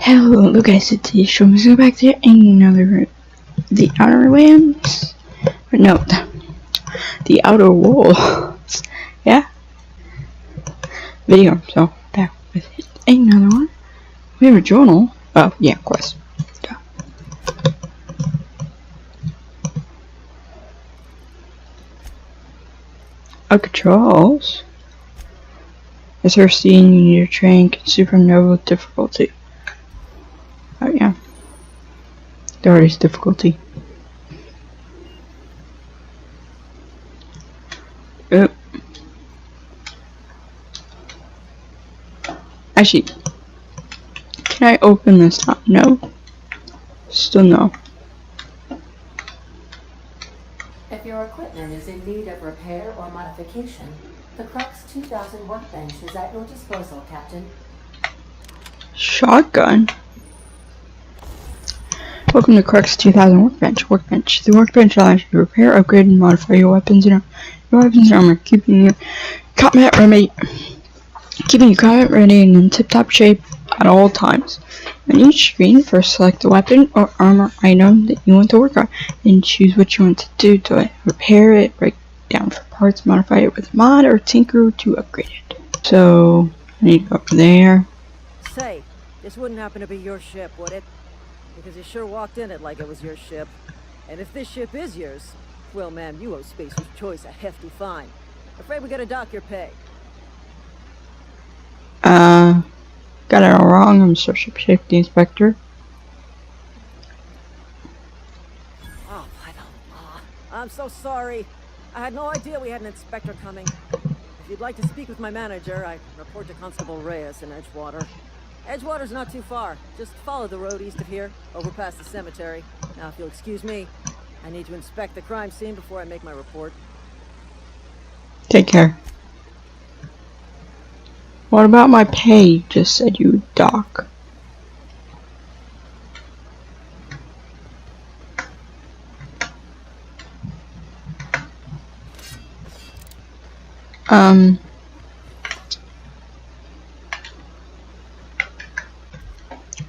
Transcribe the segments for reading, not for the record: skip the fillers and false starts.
Hello guys, it's the show. Let's go back to another the outer lands. No, the outer walls. Yeah. Video. So back with another one. We have a journal. Oh yeah, quest. Yeah. Controls. As you're seeing, you need to train supernova difficulty. Oh yeah. There is difficulty. Oop. Actually, can I open this up? No. Still no. If your equipment is in need of repair or modification, the Crux 2000 workbench is at your disposal, Captain. Shotgun? Welcome to Crux 2000 Workbench. The workbench allows you to repair, upgrade, and modify your weapons and armor, keeping you combat ready and in tip-top shape at all times. On each screen, first select the weapon or armor item that you want to work on, and choose what you want to do to it. Repair it, break down for parts, modify it with a mod, or tinker to upgrade it. So, I need to go up there. Say, this wouldn't happen to be your ship, would it? Because you sure walked in it like it was your ship. And if this ship is yours, well, ma'am, you owe Spacer's Choice a hefty fine. Afraid we gotta dock your pay. Got it all wrong. I'm Starship Safety Inspector. Oh, I'm so sorry. I had no idea we had an inspector coming. If you'd like to speak with my manager, I report to Constable Reyes in Edgewater. Edgewater's not too far. Just follow the road east of here, over past the cemetery. Now, if you'll excuse me, I need to inspect the crime scene before I make my report. Take care. What about my pay? You just said you would dock.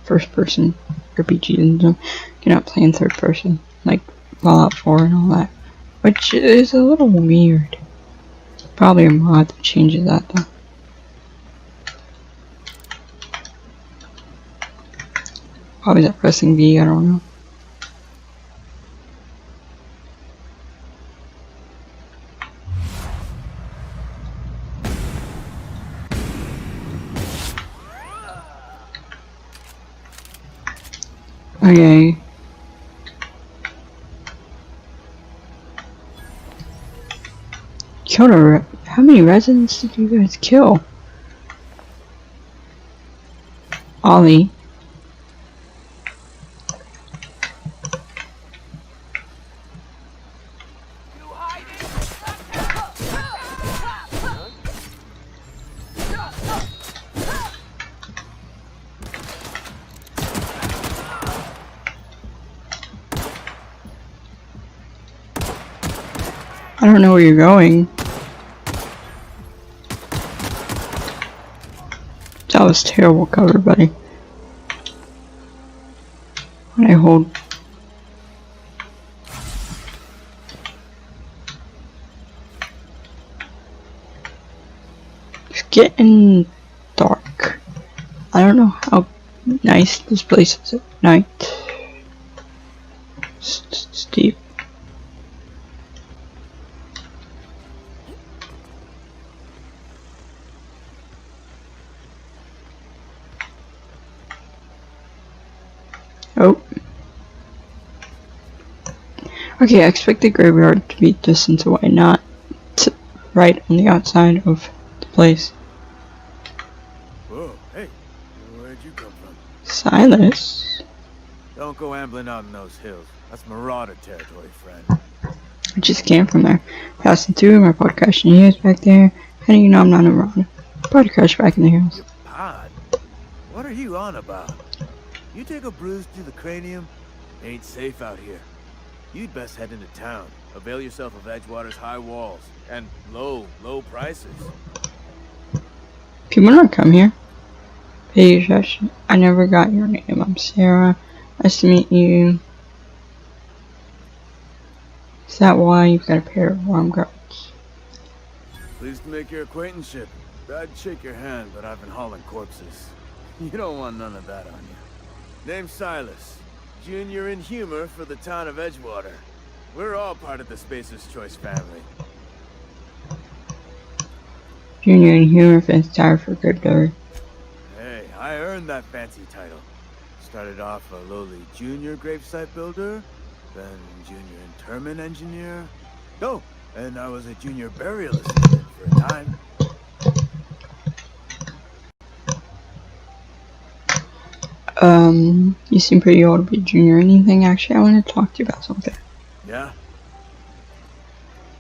First person RPGs, you're not playing third person like Fallout 4 and all that, which is a little weird. Probably a mod that changes that though. Probably that pressing V, I don't know. Okay. Killed how many residents did you guys kill? Ollie. I don't know where you're going. That was terrible cover, buddy. When I hold... It's getting dark. I don't know how nice this place is at night. It's deep. Oh. Okay, I expect the graveyard to be distance away, not right on the outside of the place. Whoa, hey, where'd you come from? Silas? Don't go ambling out in those hills. That's marauder territory, friend. I just came from there. Passing through my pod crashed in the hills back there. How do you know I'm not around? Pod crashed back in the hills. Your pod? What are you on about? You take a bruise to the cranium, ain't safe out here. You'd best head into town. Avail yourself of Edgewater's high walls and low prices. People don't come here. Hey, Josh, I never got your name. I'm Sarah. Nice to meet you. Is that why you've got a pair of warm guards? Pleased to make your acquaintanceship. I'd shake your hand, but I've been hauling corpses. You don't want none of that on you. Name's Silas. Junior in humor for the town of Edgewater. We're all part of the Spacer's Choice family. Junior in humor fence tire for good door. Hey, I earned that fancy title. Started off a lowly junior gravesite builder, then junior interment engineer. Oh, and I was a junior burial assistant for a time. You seem pretty old to be junior. Anything? Actually, I want to talk to you about something. Yeah?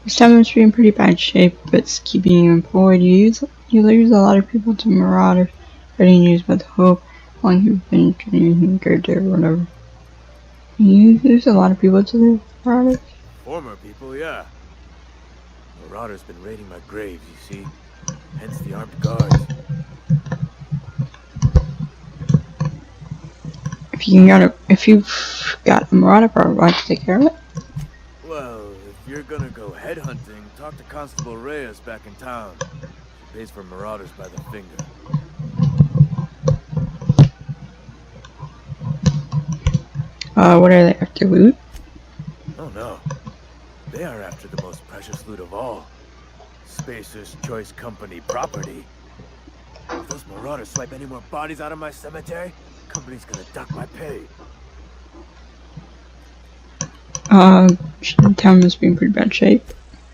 This town must be in pretty bad shape, but it's keeping you employed. You lose a lot of people to marauders. Reading news about the hope, how long you've been training grave there or whatever. You lose a lot of people to the marauders. Former people, yeah. Marauders been raiding my graves, you see. Hence the armed guards. If you've got a marauder, probably like to take care of it. Well, if you're gonna go headhunting, talk to Constable Reyes back in town. She pays for marauders by the finger. What are they after? Loot? Oh no. They are after the most precious loot of all. Spacer's Choice Company property. If those marauders swipe any more bodies out of my cemetery, the company's gonna duck my pay. Town must be in pretty bad shape.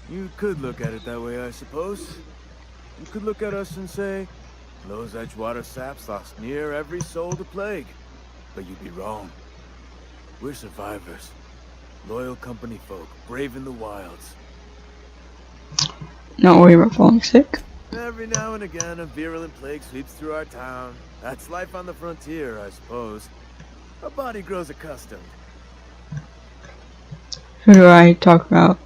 You could look at it that way, I suppose. You could look at us and say, those Edgewater saps lost near every soul to plague. But you'd be wrong. We're survivors. Loyal company folk, brave in the wilds. Not worry about falling sick. Every now and again, a virulent plague sweeps through our town. That's life on the frontier, I suppose. A body grows accustomed. Who do I talk about?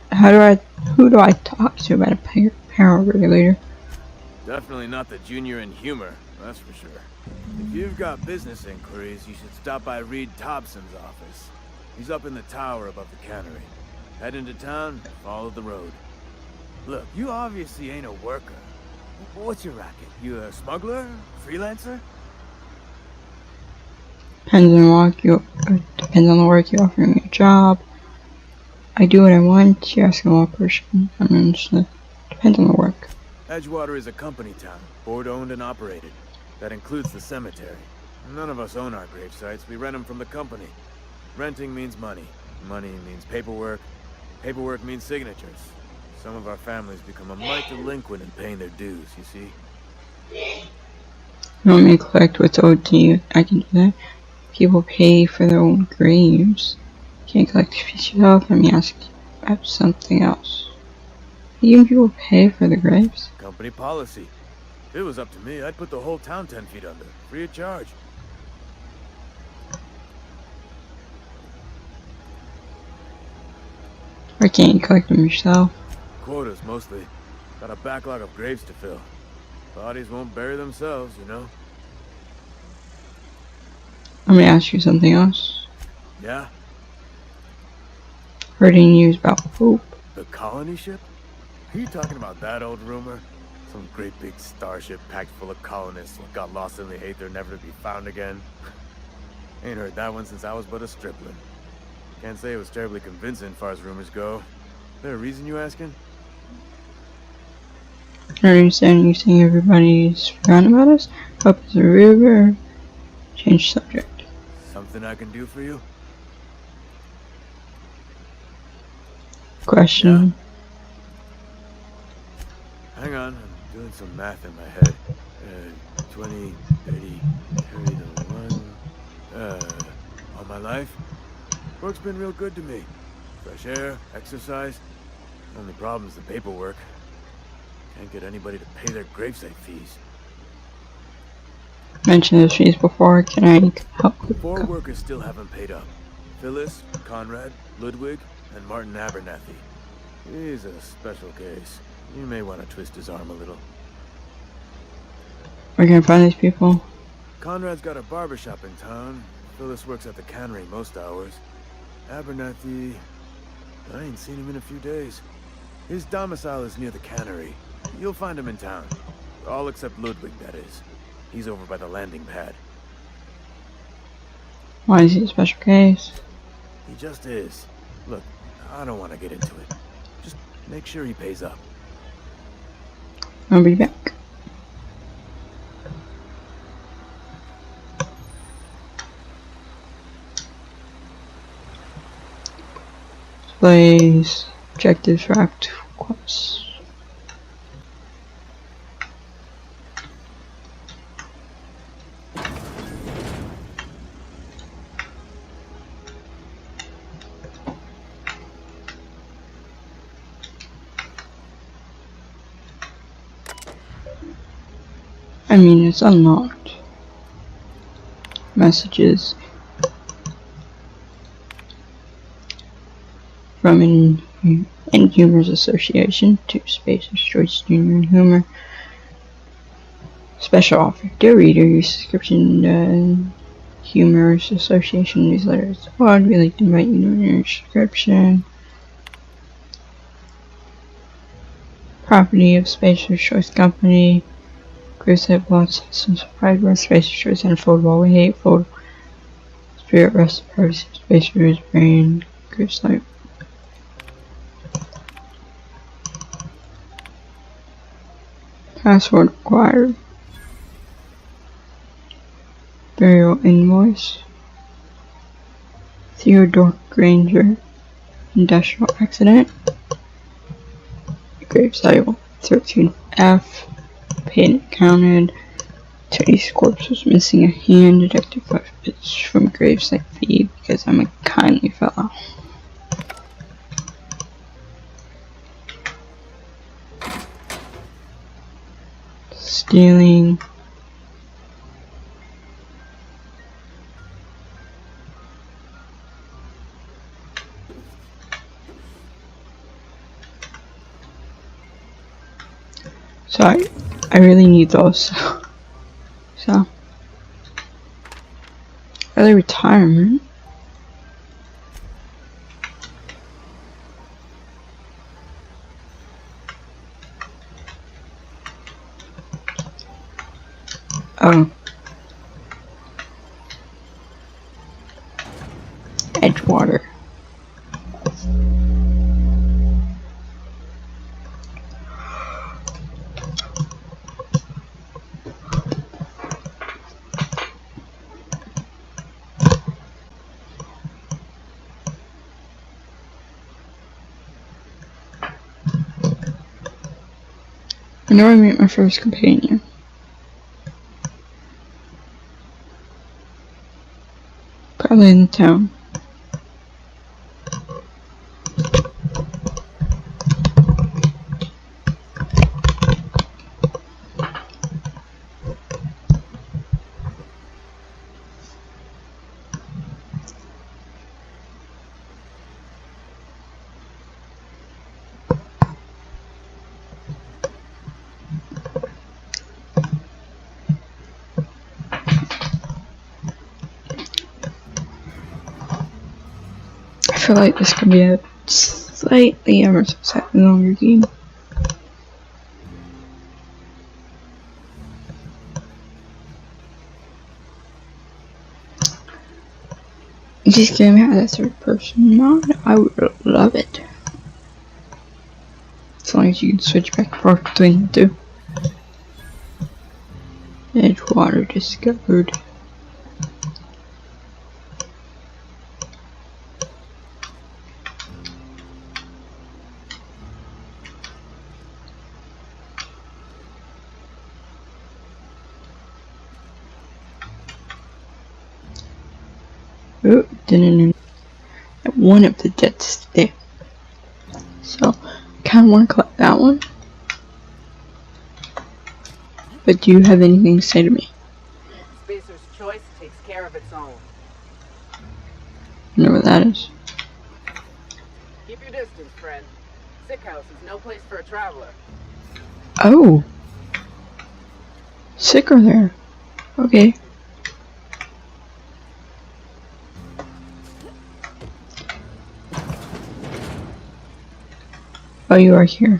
Who do I talk to about a pararegulator? Definitely not the junior in humor, that's for sure. If you've got business inquiries, you should stop by Reed Thompson's office. He's up in the tower above the cannery. Head into town, follow the road. Look, you obviously ain't a worker. What's your racket? You a smuggler? Freelancer? Depends on the work you offer me a job. I do what I want. You're asking a lot of person. I mean, depends on the work. Edgewater is a company town, board-owned and operated. That includes the cemetery. None of us own our grave sites. We rent them from the company. Renting means money. Money means paperwork. Paperwork means signatures. Some of our families become a mite delinquent in paying their dues, you see. You want me to collect what's owed to you? I can do that. People pay for their own graves. Can't collect the fees yourself. Let me ask you about something else. Even people pay for the graves? Company policy. If it was up to me, I'd put the whole town 10 feet under, free of charge. Or can't you collect them yourself? Quotas, mostly. Got a backlog of graves to fill. Bodies won't bury themselves, you know? Let me ask you something else. Yeah? Heard any news about Hope? The colony ship? Are you talking about that old rumor? Some great big starship packed full of colonists who got lost in the aether, never to be found again? Ain't heard that one since I was but a stripling. Can't say it was terribly convincing as far as rumors go. Is there a reason you asking? I don't understand. You saying everybody's forgotten about us? Up as a river. Change subject. Something I can do for you? Question. Yeah. Hang on, I'm doing some math in my head. 20, 30, carry the 1. All my life? Work's been real good to me. Fresh air, exercise. Only problem's the paperwork. Can't get anybody to pay their gravesite fees. Mentioned those fees before. Can I help? 4 workers still haven't paid up. Phyllis, Conrad, Ludwig, and Martin Abernathy. He's a special case. You may want to twist his arm a little. We're gonna find these people. Conrad's got a barbershop in town. Phyllis works at the cannery most hours. Abernathy... I ain't seen him in a few days. His domicile is near the cannery. You'll find him in town. All except Ludwig, that is. He's over by the landing pad. Why is he a special case? He just is. Look, I don't want to get into it. Just make sure he pays up. I'll be back. Plays objectives for active quests. I mean, it's unlocked. Messages from Inhumors Association to Spacer's Choice Junior and Humor. Special offer. Dear reader, your subscription Humors Association newsletter is odd. We'd like to invite you to your subscription. Property of Spacer's Choice Company. Gravesite Block Systems Pride Spacer's Choice and Foldable Weight. Fold Spirit Rest Party Spacer's Brain. Gravesite. Password required. Burial invoice. Theodore Granger. Industrial accident. Gravesite 13F. Paid counted. Teddy's corpse was missing a hand. Detective 5 bits from gravesite feed because I'm a kindly fellow. Stealing. So I really need those. So early retirement. Oh. Edgewater. I know I meet my first companion. Probably in the town. I feel like this could be a slightly ever so slightly longer game. If this game had a third person mod, I would love it. As long as you can switch back and forth between the two. Edgewater discovered. Oh, didn't one of the jets there. So I kinda wanna collect that one. But do you have anything to say to me? Spacer's Choice takes care of its own. You know what that is? Keep your distance, friend. Sick house is no place for a traveler. Oh! Sicker there. Okay. Oh, you are here.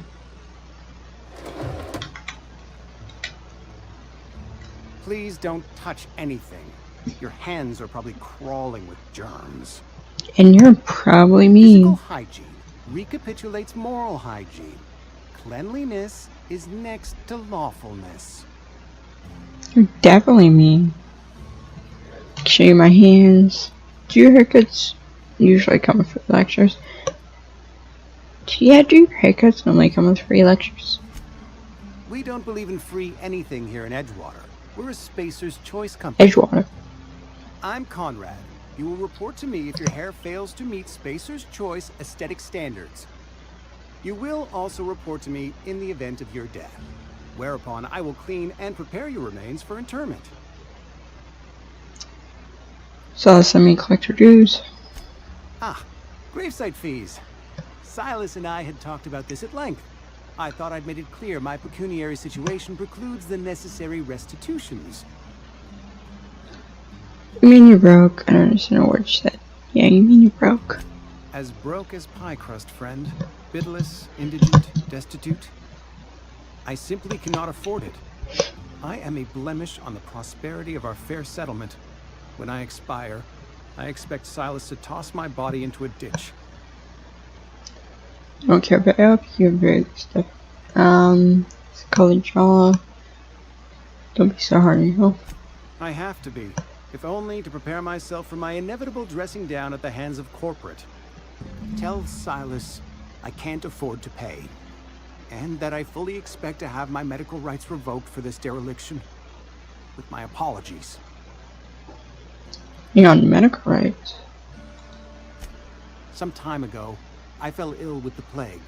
Please don't touch anything. Your hands are probably crawling with germs. And you're probably Physical mean. hygiene recapitulates moral hygiene. Cleanliness is next to lawfulness. You're definitely mean. Shave my hands. Do your haircuts usually come with free lectures? Yeah, do your haircuts normally come with free lectures? We don't believe in free anything here in Edgewater. We're a Spacer's Choice company. Edgewater. I'm Conrad. You will report to me if your hair fails to meet Spacer's Choice aesthetic standards. You will also report to me in the event of your death, whereupon I will clean and prepare your remains for interment. So let's let me collect your dues. Ah, gravesite fees. Silas and I had talked about this at length. I thought I'd made it clear my pecuniary situation precludes the necessary restitutions. You mean you're broke? I don't understand a word you said. Yeah, you mean you're broke. As broke as pie crust, friend. Bidless, indigent, destitute. I simply cannot afford it. I am a blemish on the prosperity of our fair settlement. When I expire, I expect Silas to toss my body into a ditch. I don't care about up here, very good stuff. Colored jaw. Don't be so hard on yourself. I have to be, if only to prepare myself for my inevitable dressing down at the hands of corporate. Tell Silas I can't afford to pay, and that I fully expect to have my medical rights revoked for this dereliction. With my apologies. You're on medical rights. Some time ago, I fell ill with the plague.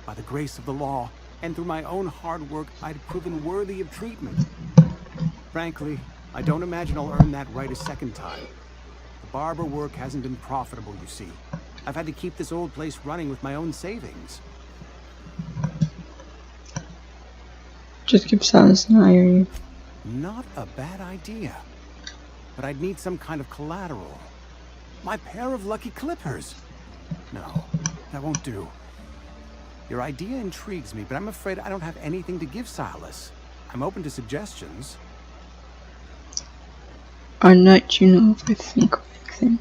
By the grace of the law, and through my own hard work, I'd proven worthy of treatment. Frankly, I don't imagine I'll earn that right a second time. The barber work hasn't been profitable, you see. I've had to keep this old place running with my own savings. Just give Silas an IOU. Not a bad idea. But I'd need some kind of collateral. My pair of lucky clippers. No, that won't do. Your idea intrigues me, but I'm afraid I don't have anything to give Silas. I'm open to suggestions. I'll let you know if I think of anything.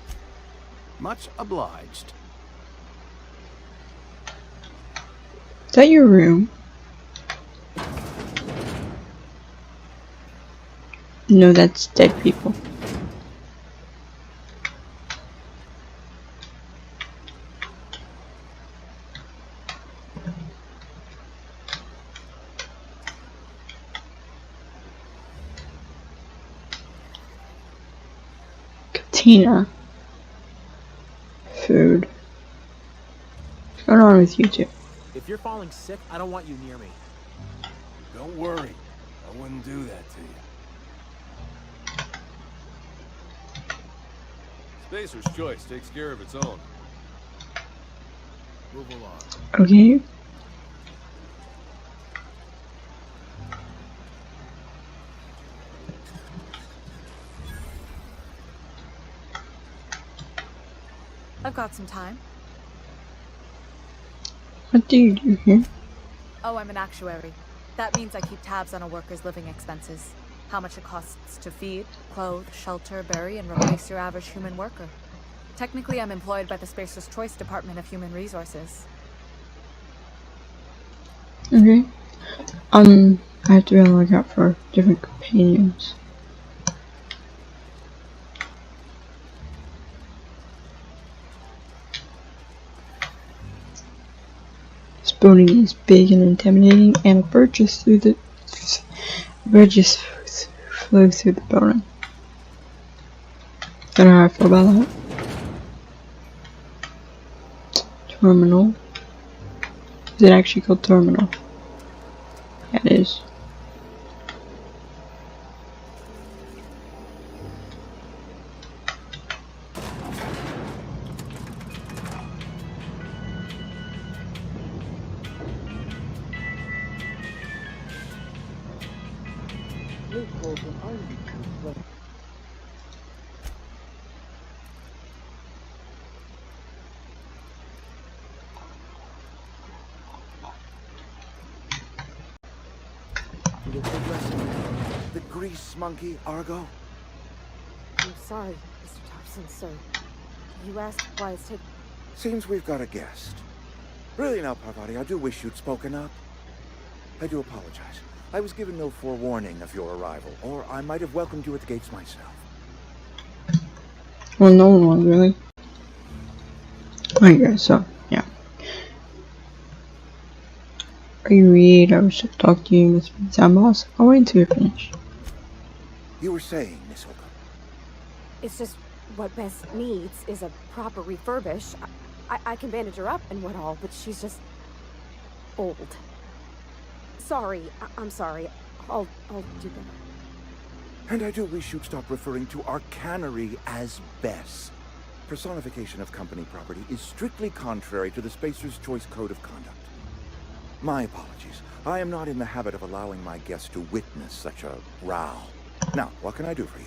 Much obliged. Is that your room? No, that's dead people. Katina. Food. What's going on with you two? If you're falling sick, I don't want you near me. Don't worry. I wouldn't do that to you. Spacer's Choice takes care of its own. Move along. Okay. I've got some time. What do you do here? Oh, I'm an actuary. That means I keep tabs on a worker's living expenses. How much it costs to feed, clothe, shelter, bury, and replace your average human worker. Technically, I'm employed by the Spacer's Choice Department of Human Resources. Okay. I have to be on the lookout for different companions. Spooning is big and intimidating, and a bird just flew through the building. Don't know how I feel about that. Terminal. Is it actually called terminal? Yeah, it is. grease monkey, Argo? I'm sorry, Mr. Thompson, sir. You asked why it's taking... Seems we've got a guest. Really now, Parvati, I do wish you'd spoken up. I do apologize. I was given no forewarning of your arrival, or I might have welcomed you at the gates myself. Well, no one was really. Okay, so, yeah. Are you Reed? I was just talking to you, Miss Sam Boss. I'll wait until you're finished. You were saying, Miss Holcomb. It's just what Bess needs is a proper refurbish. I can bandage her up and what all, but she's just... old. Sorry, I'm sorry. I'll do better. And I do wish you'd stop referring to our cannery as Bess. Personification of company property is strictly contrary to the Spacer's Choice Code of Conduct. My apologies. I am not in the habit of allowing my guests to witness such a row. Now, what can I do for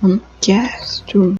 you? Guest.